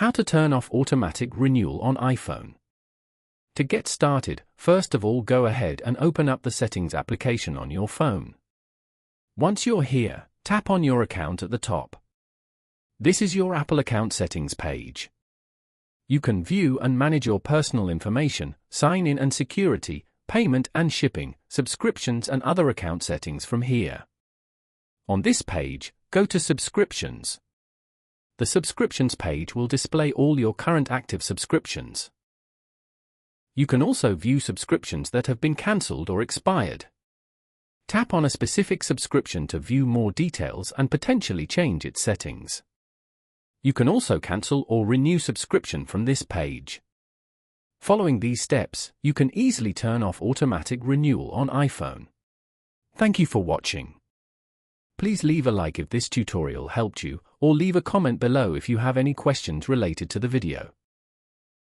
How to turn off automatic renewal on iPhone. To get started, first of all go ahead and open up the Settings application on your phone. Once you're here, tap on your account at the top. This is your Apple account settings page. You can view and manage your personal information, sign-in and security, payment and shipping, subscriptions and other account settings from here. On this page, go to Subscriptions. The Subscriptions page will display all your current active subscriptions. You can also view subscriptions that have been cancelled or expired. Tap on a specific subscription to view more details and potentially change its settings. You can also cancel or renew subscription from this page. Following these steps, you can easily turn off automatic renewal on iPhone. Thank you for watching. Please leave a like if this tutorial helped you, or leave a comment below if you have any questions related to the video.